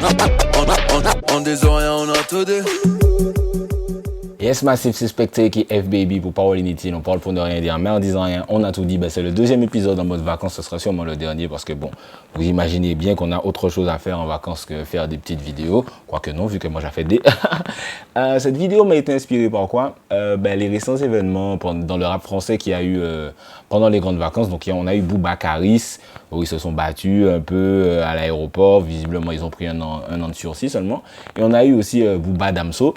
On des oreilles, on a tout dit. Yes Massive, c'est Spectre qui est F-Baby pour Parole Inutile. On parle pour ne rien dire, mais en disant rien, on a tout dit. Ben, c'est le deuxième épisode en mode vacances, ce sera sûrement le dernier parce que bon, vous imaginez bien qu'on a autre chose à faire en vacances que faire des petites vidéos. Quoique non, vu que moi j'ai fait des... Cette vidéo m'a été inspirée par quoi? Les récents événements dans le rap français qu'il y a eu pendant les grandes vacances. Donc on a eu Booba Caris, où ils se sont battus un peu à l'aéroport. Visiblement, ils ont pris un an de sursis seulement. Et on a eu aussi Booba Damso,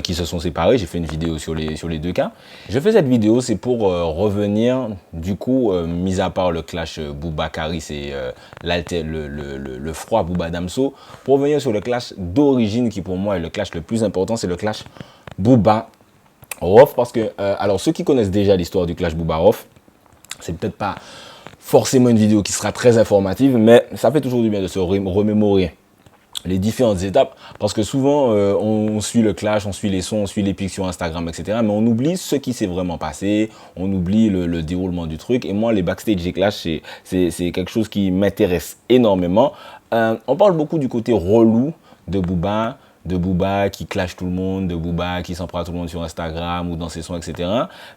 qui se sont séparés. J'ai fait une vidéo sur les deux cas. Je fais cette vidéo, c'est pour revenir, du coup, mis à part le clash Booba Caris et le froid Booba Damso, pour revenir sur le clash d'origine qui pour moi est le clash le plus important, c'est le clash Booba Rof. Parce que, alors ceux qui connaissent déjà l'histoire du clash Booba Rof, c'est peut-être pas forcément une vidéo qui sera très informative, mais ça fait toujours du bien de se remémorer les différentes étapes, parce que souvent on suit le clash, on suit les sons, on suit les pics sur Instagram, etc. Mais on oublie ce qui s'est vraiment passé, on oublie le déroulement du truc. Et moi, les backstage des clash, c'est quelque chose qui m'intéresse énormément. On parle beaucoup du côté relou de Booba qui clash tout le monde, de Booba qui s'en prend à tout le monde sur Instagram ou dans ses sons, etc.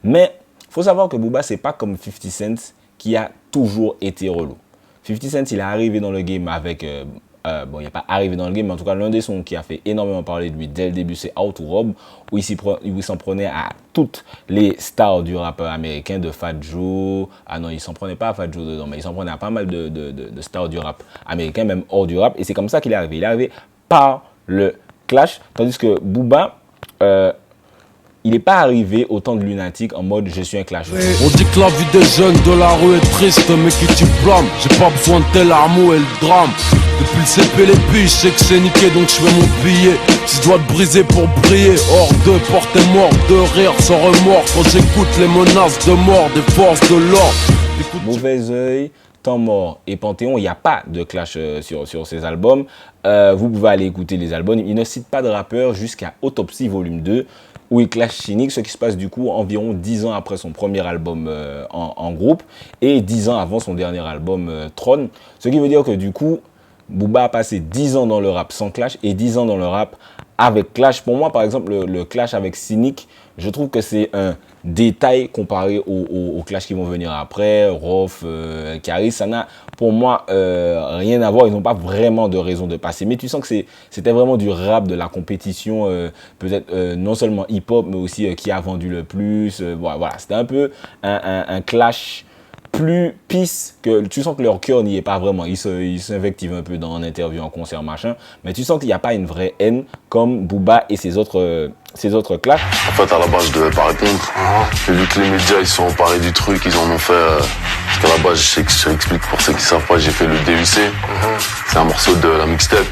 Mais faut savoir que Booba, c'est pas comme 50 Cent qui a toujours été relou. 50 Cent, il est arrivé dans le game avec... il n'est pas arrivé dans le game, mais en tout cas, l'un des sons qui a fait énormément parler de lui dès le début, c'est How to Rob, où il s'en prenait à toutes les stars du rap américain, de Fat Joe. Ah non, il s'en prenait pas à Fat Joe dedans, mais il s'en prenait à pas mal de stars du rap américain, même hors du rap. Et c'est comme ça qu'il est arrivé. Il est arrivé par le clash, tandis que Booba, il n'est pas arrivé au temps de Lunatic en mode je suis un clash. On dit que la vie des jeunes de la rue est triste, mais qui tu blâmes? J'ai pas besoin de tel armeau et le drame. Depuis le CP les piges, je sais que c'est niqué donc je fais mon billet. Si je dois te briser pour briller, hors de portée mort, de rire sans remords. Quand j'écoute les menaces de mort des forces de l'ordre. Mauvais Oeil, Temps Mort et Panthéon, il n'y a pas de clash sur ces albums. Vous pouvez aller écouter les albums. Il ne cite pas de rappeur jusqu'à Autopsie volume 2. Où il clash Cynic, ce qui se passe du coup environ 10 ans après son premier album en groupe et 10 ans avant son dernier album Throne. Ce qui veut dire que du coup, Booba a passé 10 ans dans le rap sans clash et 10 ans dans le rap avec clash. Pour moi, par exemple, le clash avec Cynic, je trouve que c'est un détail comparé aux clash qui vont venir après, Rof, Caris. Ça n'a pour moi rien à voir. Ils n'ont pas vraiment de raison de passer. Mais tu sens que c'était vraiment du rap, de la compétition, peut-être non seulement hip-hop, mais aussi qui a vendu le plus. Voilà, c'était un peu un clash plus peace, que tu sens que leur cœur n'y est pas vraiment. Ils s'invectivent un peu dans une interview, en concert, machin. Mais tu sens qu'il n'y a pas une vraie haine comme Booba et ses autres clashs. En fait, à la base, je devais pas répondre. Mais vu que les médias, ils sont emparés du truc, ils en ont fait... parce qu'à la base, je explique pour ceux qui savent pas, j'ai fait le DUC. C'est un morceau de la mixtape.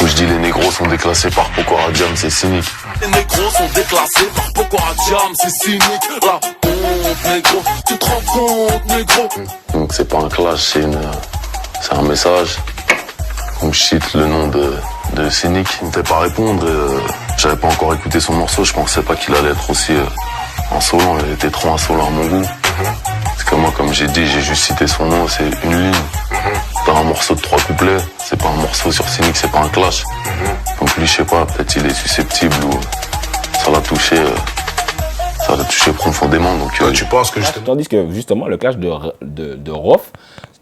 Où je dis les négros sont déclassés par Pokora Jam, c'est cynique. Les négros sont déclassés par Pokora Jam, c'est cynique. La honte, négro, tu te rends compte, négro. Donc c'est pas un clash, c'est un message. Où je cite le nom de cynique. Il ne pas répondre. J'avais pas encore écouté son morceau, je pensais pas qu'il allait être aussi insolent. Il était trop insolent à mon goût. Parce que moi, comme j'ai dit, j'ai juste cité son nom, c'est une ligne. Dans un morceau de 3 couplets, c'est pas un morceau sur Cynic, c'est pas un clash. Donc lui, je sais pas, peut-être il est susceptible ou ça l'a touché profondément. Donc, tu penses que Tandis que justement, le clash de Rof,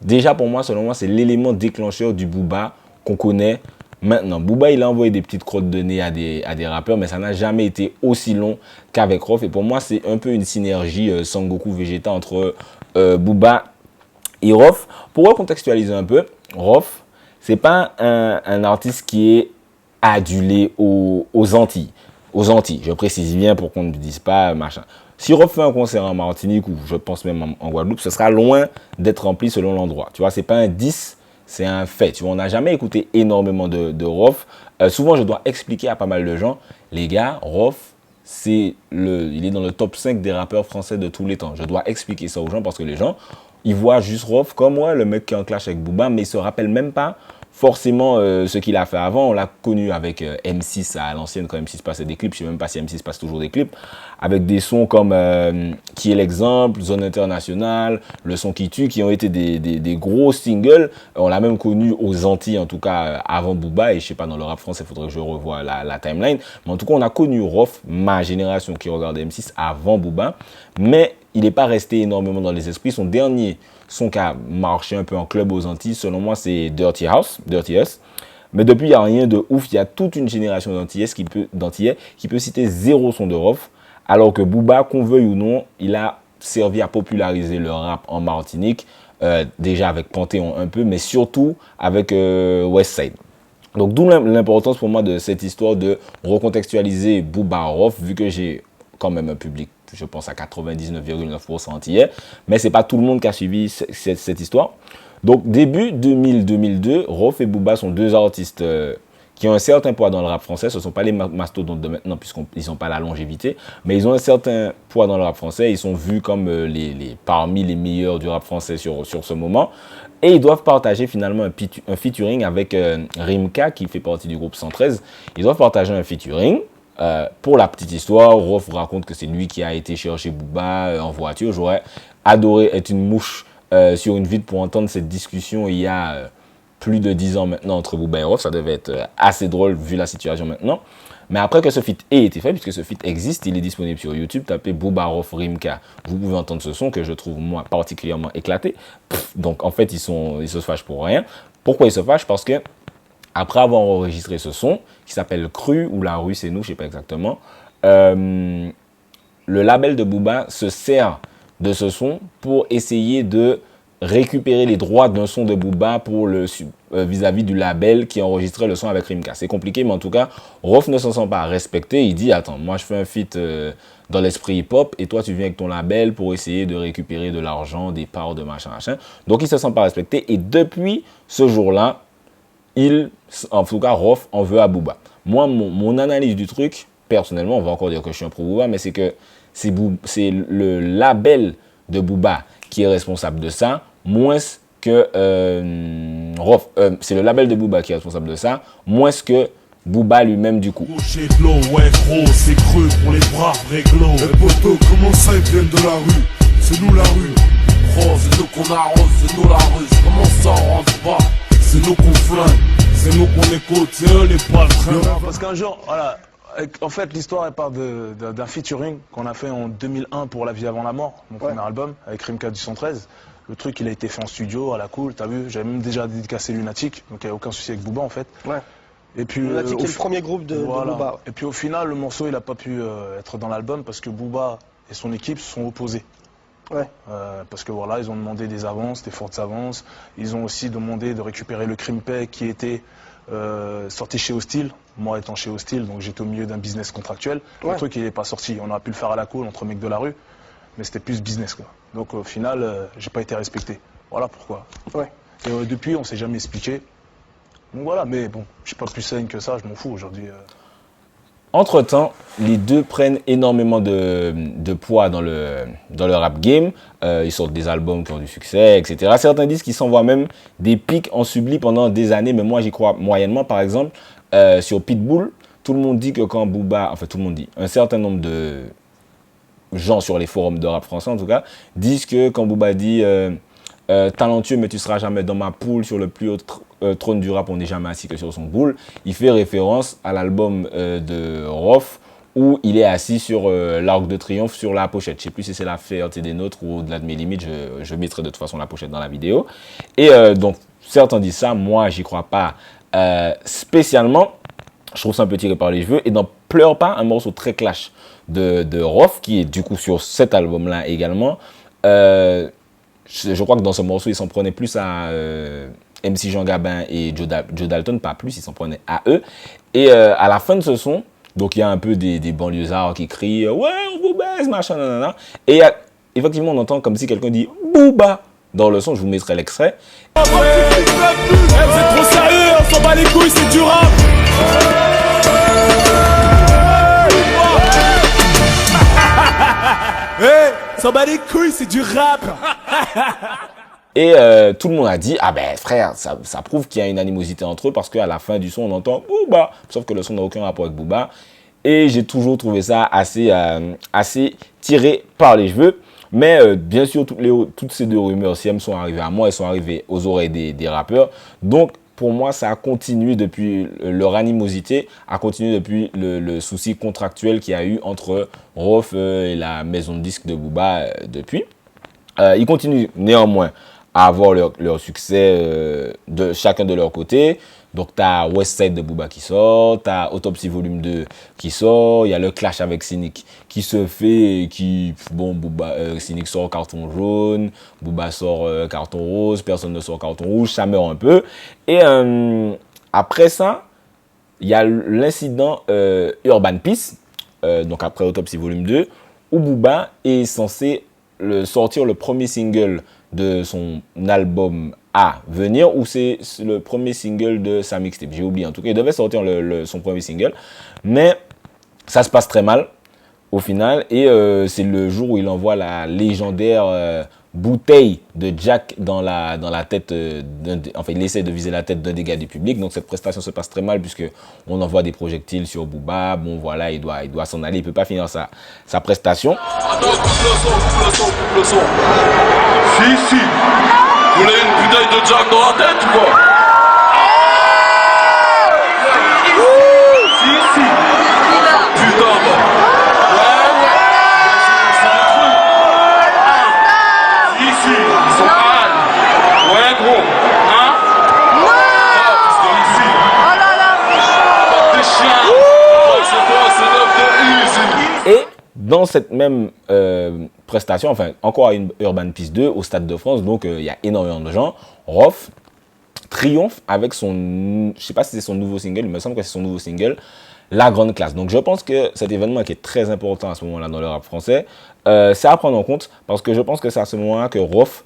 déjà pour moi, selon moi, c'est l'élément déclencheur du Booba qu'on connaît maintenant. Booba, il a envoyé des petites crottes de nez à des rappeurs, mais ça n'a jamais été aussi long qu'avec Rof. Et pour moi, c'est un peu une synergie Sangoku Vegeta entre Booba et Rof. Pour recontextualiser un peu, Rof, c'est pas un artiste qui est adulé aux Antilles. Aux Antilles, je précise bien pour qu'on ne dise pas machin. Si Rof fait un concert en Martinique ou je pense même en Guadeloupe, ce sera loin d'être rempli selon l'endroit. Tu vois, c'est pas un 10, c'est un fait. Tu vois, on n'a jamais écouté énormément de Rof. Souvent, je dois expliquer à pas mal de gens, les gars, Rof, il est dans le top 5 des rappeurs français de tous les temps. Je dois expliquer ça aux gens parce que les gens, ils voient juste Rof comme le mec qui est en clash avec Booba, mais ils se rappellent même pas forcément ce qu'il a fait avant. On l'a connu avec M6 à l'ancienne, quand M6 passait des clips. Je ne sais même pas si M6 passe toujours des clips. Avec des sons comme Qui est l'exemple, Zone Internationale, Le son qui tue, qui ont été des gros singles. On l'a même connu aux Antilles, en tout cas avant Booba. Et je sais pas, dans le rap français, il faudrait que je revoie la timeline. Mais en tout cas, on a connu Rof, ma génération qui regardait M6 avant Booba. Mais il n'est pas resté énormément dans les esprits. Son dernier son qui a marché un peu en club aux Antilles, selon moi, c'est Dirty Us. Mais depuis, il n'y a rien de ouf. Il y a toute une génération d'Antillais qui peut citer 0 son de Rof. Alors que Booba, qu'on veuille ou non, il a servi à populariser le rap en Martinique. Déjà avec Panthéon un peu, mais surtout avec Westside. Donc d'où l'importance pour moi de cette histoire de recontextualiser Booba Rof, vu que j'ai quand même un public, je pense à 99,9% antillais, mais c'est pas tout le monde qui a suivi cette histoire. Donc début 2000-2002, Rof et Booba sont deux artistes qui ont un certain poids dans le rap français. Ce ne sont pas les mastodontes de maintenant, puisqu'ils n'ont pas la longévité, mais ils ont un certain poids dans le rap français. Ils sont vus comme parmi les meilleurs du rap français sur ce moment. Et ils doivent partager finalement un featuring avec Rimka, qui fait partie du groupe 113. Ils doivent partager un featuring. Pour la petite histoire, Rof raconte que c'est lui qui a été chercher Booba en voiture. J'aurais adoré être une mouche sur une vitre pour entendre cette discussion il y a plus de 10 ans maintenant entre Booba et Rof. Ça devait être assez drôle vu la situation maintenant. Mais après que ce feat ait été fait, puisque ce feat existe, il est disponible sur YouTube. Tapez Booba Rof Rimka. Vous pouvez entendre ce son que je trouve moi particulièrement éclaté. Donc en fait, ils se fâchent pour rien. Pourquoi ils se fâchent? Parce que après avoir enregistré ce son, qui s'appelle Cru, ou La Rue c'est nous, je ne sais pas exactement, le label de Booba se sert de ce son pour essayer de récupérer les droits d'un son de Booba pour vis-à-vis du label qui a enregistré le son avec Rimka. C'est compliqué, mais en tout cas, Rof ne s'en sent pas respecté. Il dit, attends, moi je fais un feat dans l'esprit hip-hop et toi tu viens avec ton label pour essayer de récupérer de l'argent, des parts de machin. Donc il ne se sent pas respecté et depuis ce jour-là, en tout cas, Rof en veut à Booba. Moi, mon analyse du truc, personnellement, on va encore dire que je suis un pro Booba, mais c'est que c'est le label de Booba qui est responsable de ça, moins que Rof. C'est le label de Booba qui est responsable de ça, moins que Booba lui-même du coup. J'ai de l'eau, ouais gros, c'est creux pour les braves réglo. Les potos, comment ça ils viennent de la rue? C'est nous la rue. Oh, c'est nous qu'on arrose, c'est nous la rue. Comment ça on rentre pas? C'est nous qu'on flingue, c'est nous qu'on écoute, c'est eux les paltrins. Parce qu'un jour, voilà, en fait l'histoire elle part d'un featuring qu'on a fait en 2001 pour La Vie avant la mort, mon premier album, avec Rimka du 113. Le truc il a été fait en studio, à la cool, t'as vu, j'avais même déjà dédicacé Lunatic, donc il n'y a aucun souci avec Booba en fait. Ouais. Et puis, Lunatic est le premier groupe de Booba. Ouais. Et puis au final, le morceau il n'a pas pu être dans l'album parce que Booba et son équipe se sont opposés. Ouais. Parce que voilà, ils ont demandé des avances, des fortes avances. Ils ont aussi demandé de récupérer le Crimpay qui était sorti chez Hostile. Moi étant chez Hostile, donc j'étais au milieu d'un business contractuel. Ouais. Le truc il n'est pas sorti. On aurait pu le faire à la cool entre mecs de la rue, mais c'était plus business quoi. Donc au final, j'ai pas été respecté. Voilà pourquoi. Ouais. Et depuis, on s'est jamais expliqué. Donc voilà, mais bon, je suis pas plus sain que ça, je m'en fous aujourd'hui. Entre-temps, les deux prennent énormément de poids dans le rap game. Ils sortent des albums qui ont du succès, etc. Certains disent qu'ils s'envoient même des pics en subli pendant des années, mais moi j'y crois moyennement. Par exemple, sur Pitbull, tout le monde dit que quand Booba, enfin tout le monde dit, un certain nombre de gens sur les forums de rap français en tout cas, disent que quand Booba dit talentueux mais tu seras jamais dans ma poule, sur le plus haut trône du rap on n'est jamais assis que sur son boule, il fait référence à l'album de Rof où il est assis sur l'Arc de Triomphe sur la pochette. Je ne sais plus si c'est La Fierté des Nôtres ou Au-delà de mes limites, je mettrai de toute façon la pochette dans la vidéo. Et donc certains disent ça, moi j'y crois pas spécialement. Je trouve ça un peu tiré par les cheveux. Et dans Pleure pas, un morceau très clash de Rof qui est du coup sur cet album là également. Je crois que dans ce morceau, il s'en prenait plus à MC Jean Gabin et Joe Dalton, pas plus, il s'en prenait à eux. Et à la fin de ce son, donc il y a un peu des banlieusards qui crient « Ouais, on vous baise, machin, nanana ». Et effectivement, on entend comme si quelqu'un dit « Booba » dans le son, je vous mettrai l'extrait. Vous êtes trop sérieux, on s'en bat les couilles, c'est du rap. Hey, s'en bat les couilles, c'est du rap. Et tout le monde a dit, ah ben frère, ça prouve qu'il y a une animosité entre eux parce qu'à la fin du son, on entend Booba. Sauf que le son n'a aucun rapport avec Booba. Et j'ai toujours trouvé ça assez tiré par les cheveux. Mais bien sûr, toutes ces deux rumeurs, si elles sont arrivées à moi, elles sont arrivées aux oreilles des rappeurs. Donc, pour moi, ça a continué depuis leur animosité, a continué depuis le souci contractuel qu'il y a eu entre Rof et la maison de disques de Booba depuis. Ils continuent néanmoins à avoir leur succès de chacun de leur côté. Donc, tu as Westside de Booba qui sort, tu as Autopsy Volume 2 qui sort, il y a le clash avec Cynic qui se fait et qui, bon, Cynic sort carton jaune, Booba sort carton rose, personne ne sort carton rouge, ça meurt un peu. Et après ça, il y a l'incident Urban Peace, donc après Autopsy Volume 2, où Booba est censé sortir le premier single de son album à venir, ou c'est le premier single de sa mixtape, j'ai oublié. En tout cas, il devait sortir son premier single, mais ça se passe très mal au final, et c'est le jour où il envoie la légendaire bouteille de Jack dans la tête, enfin il essaie de viser la tête d'un des gars du public, donc cette prestation se passe très mal puisque on envoie des projectiles sur Booba, bon voilà, il doit s'en aller, il peut pas finir sa prestation. Si, vous voulez une bouteille de Jack dans la tête ou quoi? Si. Putain, bah. Si, ils sont malades. Ouais, gros. Hein? Non! Ici. Oh là là, des chiens. C'est quoi, c'est 9 de easy. Et dans cette même prestation, enfin encore à une Urban Peace 2 au Stade de France, donc il y a énormément de gens. Rof triomphe avec son, je sais pas si c'est son nouveau single, il me semble que c'est son nouveau single, La Grande Classe. Donc je pense que cet événement qui est très important à ce moment-là dans le rap français, c'est à prendre en compte parce que je pense que c'est à ce moment-là que Rof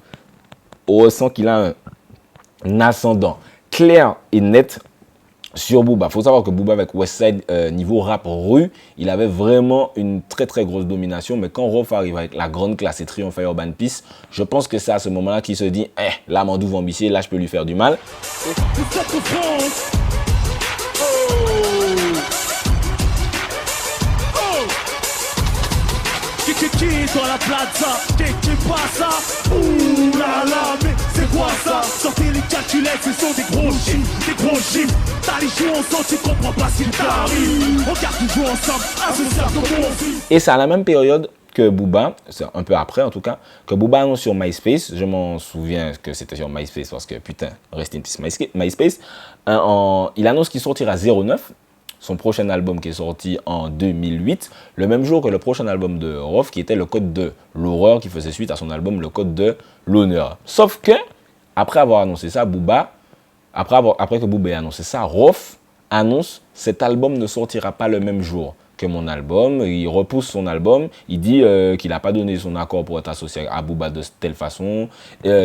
ressent qu'il a un ascendant clair et net sur Booba. Il faut savoir que Booba avec Westside, niveau rap rue, il avait vraiment une très très grosse domination. Mais quand Rof arrive avec La Grande Classe et triomphe à Urban Peace, je pense que c'est à ce moment-là qu'il se dit là, Mandou va ambitier, là, je peux lui faire du mal. Dans la plaza, qu'est-ce passa? Ouh là là, mais c'est quoi ça? Sortez les calculettes, ce sont des gros chiffres. T'as les joues ensemble, tu comprends pas ce qu'il t'arrive. On garde toujours ensemble, à ce cercle de mon fils. Et c'est à la même période que Booba, c'est un peu après en tout cas, que Booba annonce sur MySpace, je m'en souviens que c'était sur MySpace parce que putain, rest in peace MySpace, il annonce qu'il sortira 09, son prochain album qui est sorti en 2008, le même jour que le prochain album de Rof qui était Le Code de l'Horreur, qui faisait suite à son album Le Code de l'Honneur. Sauf que, après avoir annoncé ça, après que Booba ait annoncé ça, Rof annonce cet album ne sortira pas le même jour que mon album. Il repousse son album, il dit qu'il n'a pas donné son accord pour être associé à Booba de telle façon,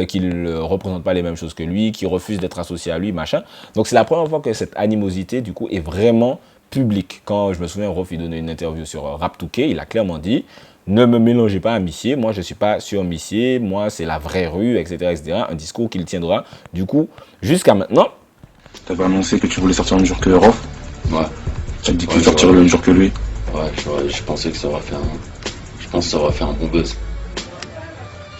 qu'il ne représente pas les mêmes choses que lui, qu'il refuse d'être associé à lui, machin. Donc c'est la première fois que cette animosité du coup est vraiment publique. Quand je me souviens, Rof il donnait une interview sur Rap 2K, il a clairement dit ne me mélangez pas à Missier, moi je ne suis pas sur Missier, moi c'est la vraie rue, etc. Un discours qu'il tiendra du coup jusqu'à maintenant. Tu avais annoncé que tu voulais sortir le même jour que Rof. Ouais. Tu as dit que tu sortirais le même jour que lui. Ouais, je pensais que ça aurait fait un bon buzz.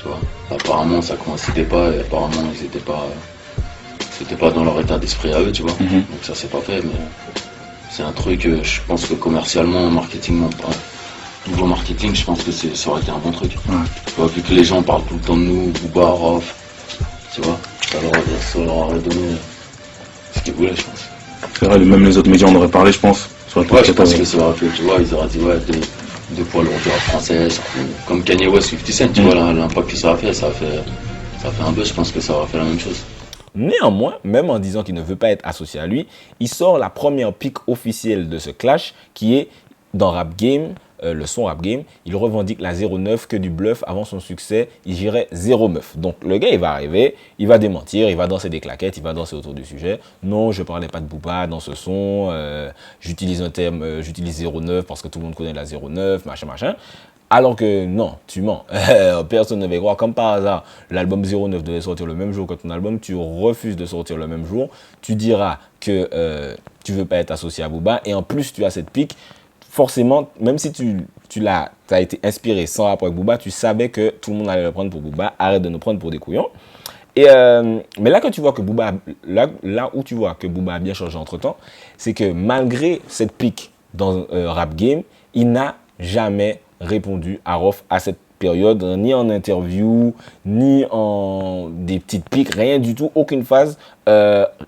Tu vois. Apparemment ça coïncidait pas et apparemment c'était pas dans leur état d'esprit à eux, tu vois. Donc ça s'est pas fait, mais c'est un truc, je pense que commercialement, marketing, niveau marketing, je pense que ça aurait été un bon truc. Ouais. Tu vois, vu que les gens parlent tout le temps de nous, Booba, Rof, tu vois, ça leur aurait donné ce qu'ils voulaient, je pense. C'est vrai, même les autres médias en auraient parlé, je pense. Ouais, je pense que ça aurait fait, tu vois, ils auraient dit, ouais, deux poids lourds du rap français, comme Kanye West, 50 Cent, tu vois, l'impact que ça a fait un buzz, je pense que ça aurait fait la même chose. Néanmoins, même en disant qu'il ne veut pas être associé à lui, il sort la première pique officielle de ce clash qui est dans Rap Game, le son Rap Game. Il revendique la 09 que du bluff avant son succès, il girait 09. Donc le gars il va arriver, il va démentir, il va danser des claquettes, il va danser autour du sujet. Non, je parlais pas de Booba dans ce son, j'utilise un terme, j'utilise 09 parce que tout le monde connaît la 09, machin. Alors que non, tu mens. Personne ne va y croire. Comme par hasard, l'album 09 devait sortir le même jour que ton album. Tu refuses de sortir le même jour. Tu diras que tu veux pas être associé à Booba. Et en plus, tu as cette pique. Forcément, même si tu as été inspiré sans rapport avec Booba, tu savais que tout le monde allait le prendre pour Booba. Arrête de nous prendre pour des couillons. Et mais là que tu vois que Booba, là où tu vois que Booba a bien changé entre temps, c'est que malgré cette pique dans Rap Game, il n'a jamais répondu à Rof à cette période, ni en interview, ni en des petites piques, rien du tout, aucune phase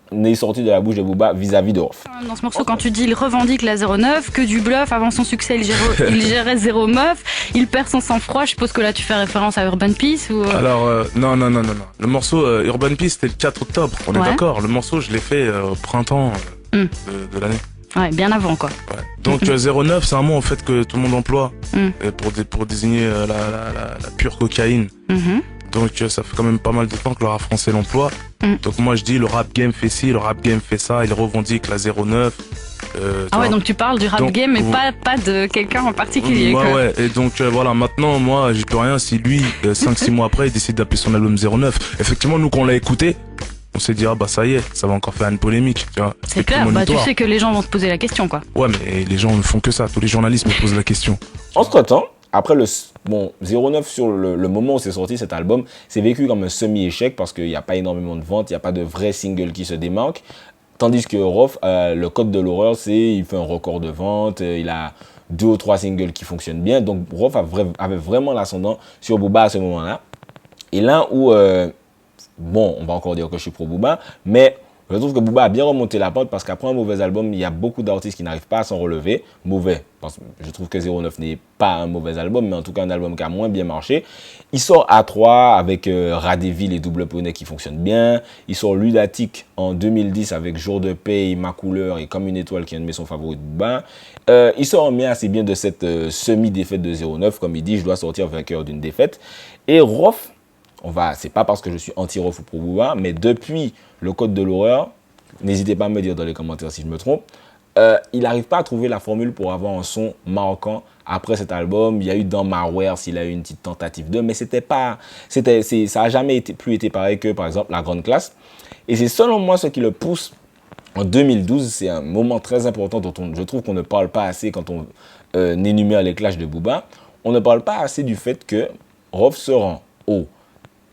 n'est sortie de la bouche de Booba vis-à-vis de Rof. Dans ce morceau, quand tu dis il revendique la 09, que du bluff, avant son succès il gérait zéro meuf, il perd son sang-froid, je suppose que là tu fais référence à Urban Peace ou... Alors non. Le morceau Urban Peace c'était le 4 octobre, on est d'accord. Le morceau je l'ai fait au printemps de l'année. Ouais, bien avant quoi. Ouais. Donc 09 c'est un mot en fait que tout le monde emploie pour désigner la pure cocaïne. Donc ça fait quand même pas mal de temps que le rap français l'emploie. Donc moi je dis le rap game fait ci, le rap game fait ça, il revendique la 09. Ouais, donc tu parles du rap game mais pas de quelqu'un en particulier. Ouais, et donc voilà, maintenant moi j'y peux rien si lui 5-6 mois après il décide d'appeler son album 09. Effectivement nous quand on l'a écouté, on s'est dit ah bah ça y est, ça va encore faire une polémique, tu vois. C'est clair, tu sais que les gens vont se poser la question quoi. Ouais mais les gens ne font que ça, tous les journalistes me posent la question. Entre-temps, après le 09 sur le moment où c'est sorti cet album, c'est vécu comme un semi-échec parce qu'il n'y a pas énormément de ventes, il n'y a pas de vrais singles qui se démarquent. Tandis que Rof, le code de l'horreur, il fait un record de vente, il a 2 ou 3 singles qui fonctionnent bien. Donc Rof avait vraiment l'ascendant sur Booba à ce moment-là. Et là où, on va encore dire que je suis pro Booba, mais je trouve que Booba a bien remonté la pente parce qu'après un mauvais album, il y a beaucoup d'artistes qui n'arrivent pas à s'en relever. Mauvais, parce que je trouve que 09 n'est pas un mauvais album, mais en tout cas un album qui a moins bien marché. Il sort A3 avec Radéville et Double Poney qui fonctionnent bien. Il sort Ludatique en 2010 avec Jour de Paix, Ma Couleur et Comme une étoile qui est un de mes sons favoris de Booba. Il sort en mai assez bien de cette semi-défaite de 09, comme il dit, je dois sortir vainqueur d'une défaite. Et Rof, c'est pas parce que je suis anti-Rof ou pro Booba, mais depuis le code de l'horreur, n'hésitez pas à me dire dans les commentaires si je me trompe, il n'arrive pas à trouver la formule pour avoir un son marquant après cet album. Il y a eu dans Marware, s'il a eu une petite tentative de, mais ça n'a jamais plus été pareil que par exemple La Grande Classe. Et c'est selon moi ce qui le pousse en 2012, c'est un moment très important dont je trouve qu'on ne parle pas assez quand on énumère les clashs de Booba. On ne parle pas assez du fait que Rof se rend au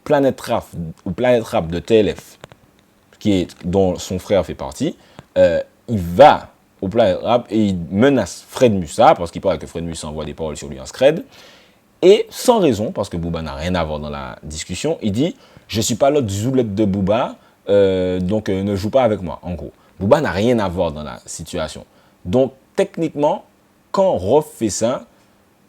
Planète Rap de TLF, dont son frère fait partie. Il va au Planète Rap et il menace Fred Musa, parce qu'il paraît que Fred Musa envoie des paroles sur lui en scred. Et sans raison, parce que Booba n'a rien à voir dans la discussion, il dit « Je ne suis pas l'autre zoulette de Booba, donc ne joue pas avec moi », en gros. Booba n'a rien à voir dans la situation. Donc, techniquement, quand Rof fait ça,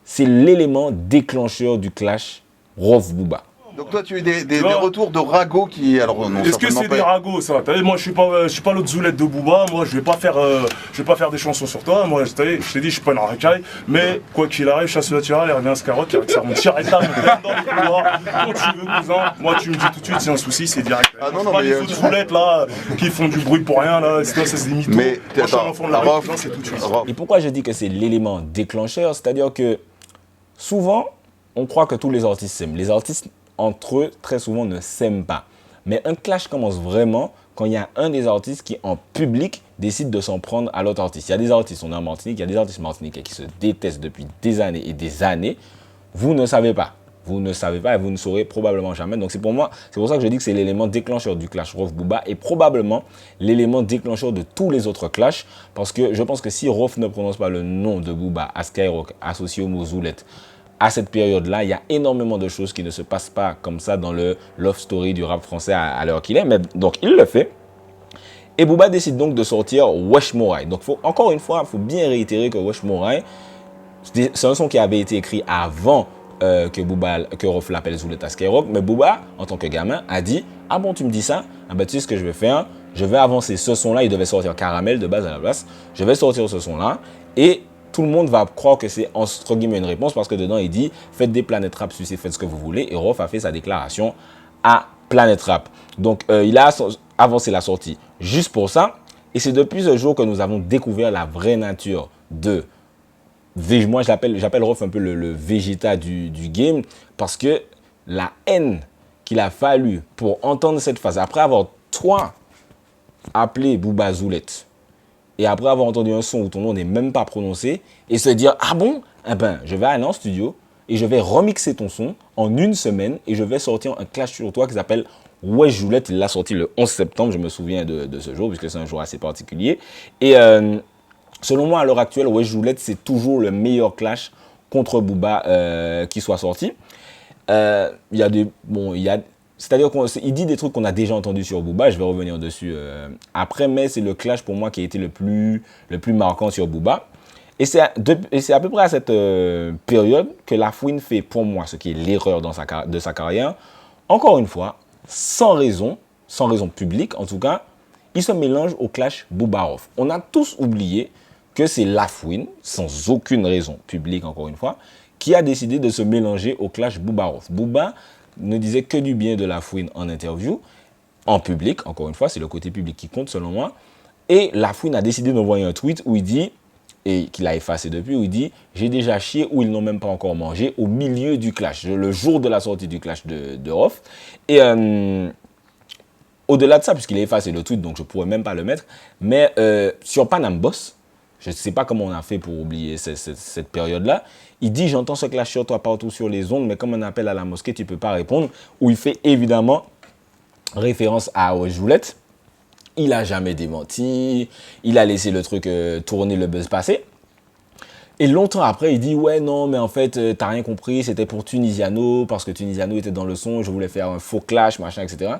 c'est l'élément déclencheur du clash Rof-Booba. Donc toi tu as eu des retours de ragots qui... Alors, non, est-ce que c'est des ragots ça? Moi je suis pas l'autre zoulette de Booba, moi je vais pas faire des chansons sur toi, moi je t'ai dit je suis pas une racaille, mais quoi qu'il arrive, chasse naturelle, il revient à Scarrock, il ça remonte direct là, dans les couloirs, quand tu veux cousin, moi tu me dis tout de suite c'est un souci, c'est direct. Ah non, pas les autres zoulettes là, qui font du bruit pour rien là, ça c'est des mythos. Mais moi je suis un enfant de la rue, c'est tout de suite. Et pourquoi je dis que c'est l'élément déclencheur? C'est-à-dire que souvent, on croit que tous les artistes s'aiment. Les artistes entre eux, très souvent, ne s'aiment pas. Mais un clash commence vraiment quand il y a un des artistes qui, en public, décide de s'en prendre à l'autre artiste. Il y a des artistes, on est en Martinique, il y a des artistes martiniquais qui se détestent depuis des années et des années. Vous ne savez pas. Vous ne savez pas et vous ne saurez probablement jamais. Donc c'est pour ça que je dis que c'est l'élément déclencheur du clash Rof Booba et probablement l'élément déclencheur de tous les autres clashs. Parce que je pense que si Rof ne prononce pas le nom de Booba à Skyrock associé au mot Zoulette, à cette période-là, il y a énormément de choses qui ne se passent pas comme ça dans le love story du rap français à l'heure qu'il est. Mais donc, il le fait. Et Booba décide donc de sortir Wesh Moraï. Donc, encore une fois, il faut bien réitérer que Wesh Moraï, c'est un son qui avait été écrit avant que Rof l'appelle Zoulette à Skyrock. Mais Booba, en tant que gamin, a dit « Ah bon, tu me dis ça? Ah ben, tu sais ce que je vais faire? Je vais avancer ce son-là. » Il devait sortir Caramel de base à la place. Je vais sortir ce son-là. Et tout le monde va croire que c'est entre guillemets une réponse parce que dedans il dit faites des Planète Rap, sucez, faites ce que vous voulez. Et Rof a fait sa déclaration à Planète Rap. Donc il a avancé la sortie juste pour ça. Et c'est depuis ce jour que nous avons découvert la vraie nature de moi j'appelle Rof un peu le Vegeta du game, parce que la haine qu'il a fallu pour entendre cette phrase, après avoir toi appelé Booba Zoulette, et après avoir entendu un son où ton nom n'est même pas prononcé, et se dire, ah bon, eh ben, je vais aller en studio, et je vais remixer ton son en une semaine, et je vais sortir un clash sur toi qui s'appelle Wesh Joulette. Il l'a sorti le 11 septembre, je me souviens de ce jour, puisque c'est un jour assez particulier. Et selon moi, à l'heure actuelle, Wesh Joulette, c'est toujours le meilleur clash contre Booba qui soit sorti. C'est-à-dire qu'il dit des trucs qu'on a déjà entendus sur Booba, je vais revenir dessus après, mais c'est le clash pour moi qui a été le plus marquant sur Booba. Et c'est à peu près à cette période que La Fouine fait pour moi ce qui est l'erreur de sa carrière. Encore une fois, sans raison publique en tout cas, il se mélange au clash Booba-Rof. On a tous oublié que c'est La Fouine, sans aucune raison publique encore une fois, qui a décidé de se mélanger au clash Booba-Rof. Booba ne disait que du bien de La Fouine en interview, en public, encore une fois, c'est le côté public qui compte selon moi. Et La Fouine a décidé d'envoyer un tweet où il dit, et qu'il a effacé depuis, où il dit « J'ai déjà chié où ils n'ont même pas encore mangé au milieu du clash », le jour de la sortie du clash de Rof. Et au-delà de ça, puisqu'il a effacé le tweet, donc je ne pourrais même pas le mettre, mais sur Panam Boss, je ne sais pas comment on a fait pour oublier cette période-là, il dit « J'entends ce clash sur toi partout sur les ondes, mais comme un appel à la mosquée, tu ne peux pas répondre », où il fait évidemment référence à Joulette. Il n'a jamais démenti, il a laissé le truc tourner, le buzz passer. Et longtemps après, il dit « Ouais, non, mais en fait, t'as rien compris, c'était pour Tunisiano, parce que Tunisiano était dans le son, je voulais faire un faux clash, machin, etc. »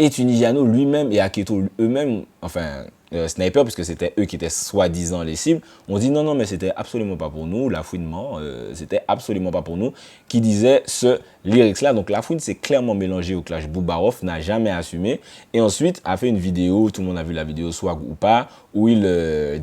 Et Tunisiano lui-même et Aketo eux-mêmes, enfin, Sniper, puisque c'était eux qui étaient soi-disant les cibles, on dit non, mais c'était absolument pas pour nous, La Fouine ment, c'était absolument pas pour nous, qui disait ce lyrics-là. Donc La Fouine s'est clairement mélangé au clash Booba-Rof, n'a jamais assumé, et ensuite a fait une vidéo, tout le monde a vu la vidéo, swag ou pas, où il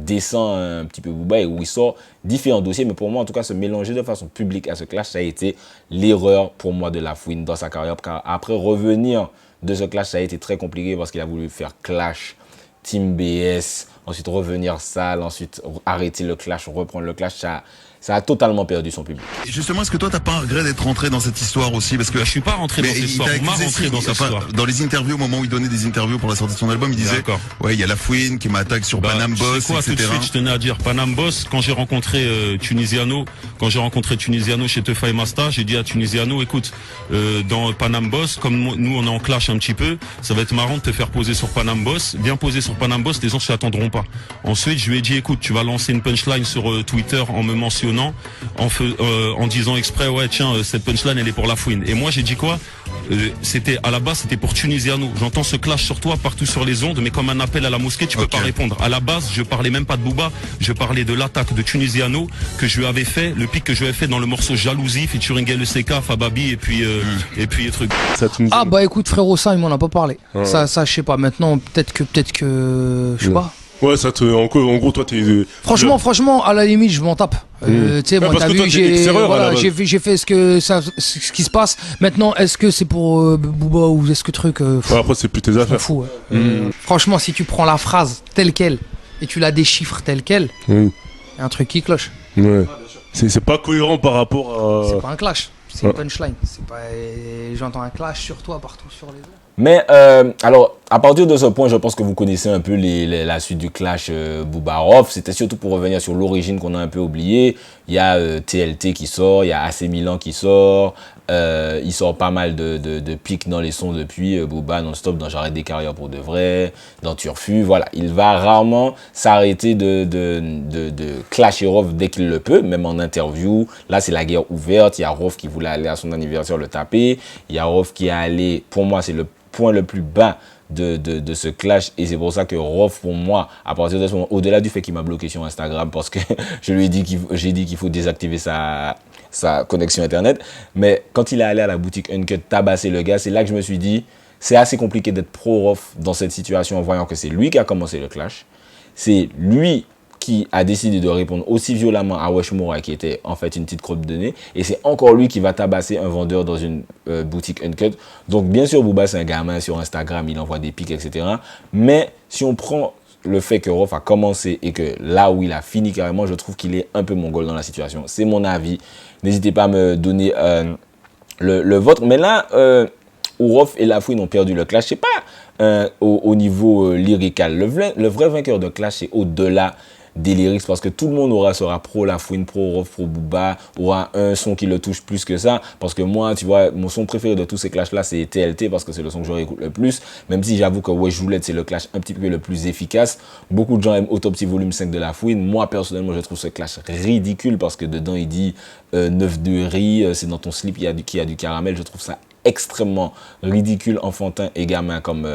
descend un petit peu Booba et où il sort différents dossiers, mais pour moi, en tout cas, se mélanger de façon publique à ce clash, ça a été l'erreur pour moi de La Fouine dans sa carrière, car après revenir de ce clash, ça a été très compliqué parce qu'il a voulu faire clash, Team BS, ensuite revenir sale, ensuite arrêter le clash, reprendre le clash, ça a totalement perdu son public. Et justement, est-ce que toi, t'as pas un regret d'être rentré dans cette histoire aussi? Parce que je suis pas rentré dans cette histoire, on m'a rentré dans cette histoire. Dans les interviews, au moment où il donnait des interviews pour la sortie de son album, il disait ouais, il y a La Fouine qui m'attaque sur Panam Boss, etc. Tout de suite, je tenais à dire Panam Boss, quand j'ai rencontré Tunisiano chez Tefa et Masta, j'ai dit à Tunisiano, écoute, dans Panam Boss, comme nous on est en clash un petit peu, ça va être marrant de te faire poser sur Panam Boss, bien poser sur Panam Boss, les gens ne s'attendront pas. Ensuite, je lui ai dit, écoute, tu vas lancer une punchline sur Twitter en me mentionnant, en disant exprès, ouais tiens, cette punchline elle est pour La Fouine. Et moi j'ai dit quoi, c'était à la base c'était pour Tunisiano. J'entends ce clash sur toi partout sur les ondes, mais comme un appel à la mosquée, tu peux pas répondre. À la base, je parlais même pas de Booba, je parlais de l'attaque de Tunisiano que je lui avais fait, le pic que je lui avais fait dans le morceau Jalousie, featuring LCK, Fababi et puis les trucs. Ah bah écoute frérot, ça il m'en a pas parlé. Ça je sais pas. Maintenant peut-être que je sais pas. Ouais, ça en gros, toi, t'es. Franchement, à la limite, je m'en tape. Tu sais, moi, t'as vu, j'ai fait ce qui se passe. Maintenant, est-ce que c'est pour Booba ou est-ce que truc. Après, c'est plus tes affaires. Fou, franchement, si tu prends la phrase telle quelle et tu la déchiffres telle quelle, y a un truc qui cloche. Ouais. C'est pas cohérent par rapport à. C'est pas un clash, c'est une punchline. C'est pas. J'entends un clash sur toi partout sur les autres. Mais alors, à partir de ce point, je pense que vous connaissez un peu la suite du clash Booba-Rof. C'était surtout pour revenir sur l'origine qu'on a un peu oublié. Il y a TLT qui sort, il y a AC Milan qui sort. Il sort pas mal de pics dans les sons depuis. Booba non-stop dans J'arrête des carrières pour de vrai, dans Turfu. Voilà, il va rarement s'arrêter de clasher Rof dès qu'il le peut, même en interview. Là, c'est la guerre ouverte. Il y a Rof qui voulait aller à son anniversaire le taper. Il y a Rof qui est allé, pour moi, c'est le point le plus bas de ce clash, et c'est pour ça que Rof, pour moi, à partir de ce moment, au-delà du fait qu'il m'a bloqué sur Instagram parce que j'ai dit qu'il faut désactiver sa connexion internet, mais quand il est allé à la boutique Uncut tabasser le gars, c'est là que je me suis dit c'est assez compliqué d'être pro Rof dans cette situation en voyant que c'est lui qui a commencé le clash, c'est lui qui a décidé de répondre aussi violemment à Wesh Moura, qui était en fait une petite crotte de nez, et c'est encore lui qui va tabasser un vendeur dans une boutique Uncut. Donc bien sûr, Booba c'est un gamin sur Instagram, il envoie des pics, etc. Mais si on prend le fait que Rof a commencé et que là où il a fini carrément, je trouve qu'il est un peu mongol dans la situation. C'est mon avis. N'hésitez pas à me donner le vôtre. Mais là, où Rof et Lafouine ont perdu le clash, c'est pas au niveau lyrical. Le vrai vainqueur de clash, c'est au-delà des lyrics, parce que tout le monde sera pro Lafouine, pro Rof, pro Booba, aura un son qui le touche plus que ça, parce que moi, tu vois, mon son préféré de tous ces clashs là, c'est TLT, parce que c'est le son que je réécoute le plus, même si j'avoue que Wesh Roulette, c'est le clash un petit peu le plus efficace. Beaucoup de gens aiment Autopsie volume 5 de Lafouine. Moi, personnellement, je trouve ce clash ridicule, parce que dedans, il dit 9 de riz, c'est dans ton slip, il y a du caramel. Je trouve ça extrêmement ridicule, enfantin et gamin comme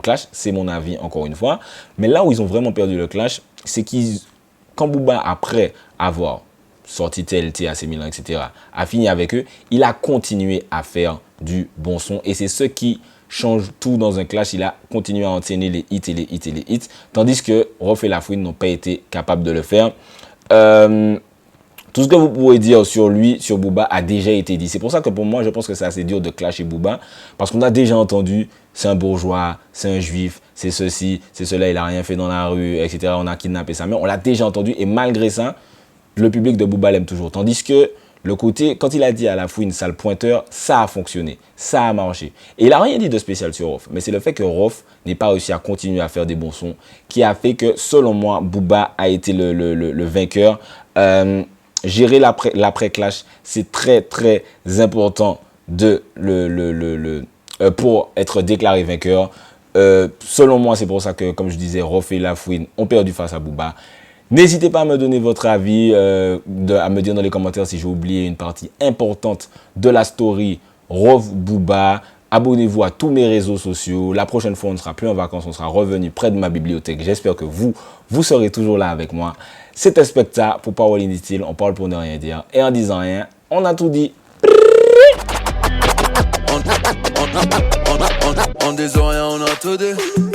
clash. C'est mon avis, encore une fois. Mais là où ils ont vraiment perdu le clash, c'est quand Booba, après avoir sorti TLT, AC Milan, etc., a fini avec eux, il a continué à faire du bon son. Et c'est ce qui change tout dans un clash. Il a continué à enchaîner les hits et les hits et les hits. Tandis que Rof et Lafouine n'ont pas été capables de le faire. Tout ce que vous pouvez dire sur lui, sur Booba, a déjà été dit. C'est pour ça que pour moi, je pense que c'est assez dur de clasher Booba. Parce qu'on a déjà entendu, c'est un bourgeois, c'est un juif, c'est ceci, c'est cela, il a rien fait dans la rue, etc. On a kidnappé sa mère. On l'a déjà entendu. Et malgré ça, le public de Booba l'aime toujours. Tandis que le côté, quand il a dit à Lafouine sale pointeur, ça a fonctionné. Ça a marché. Et il n'a rien dit de spécial sur Rof. Mais c'est le fait que Rof n'ait pas réussi à continuer à faire des bons sons qui a fait que, selon moi, Booba a été le vainqueur. Gérer l'après-clash, c'est très très important pour être déclaré vainqueur. Selon moi, c'est pour ça que, comme je disais, Rof et Lafouine ont perdu face à Booba. N'hésitez pas à me donner votre avis, à me dire dans les commentaires si j'ai oublié une partie importante de la story Rof Booba. Abonnez-vous à tous mes réseaux sociaux. La prochaine fois, on ne sera plus en vacances, on sera revenu près de ma bibliothèque. J'espère que vous serez toujours là avec moi. C'était Specta pour Parole Inutile. On parle pour ne rien dire. Et en disant rien, on a tout dit. On disant rien, on a tout dit.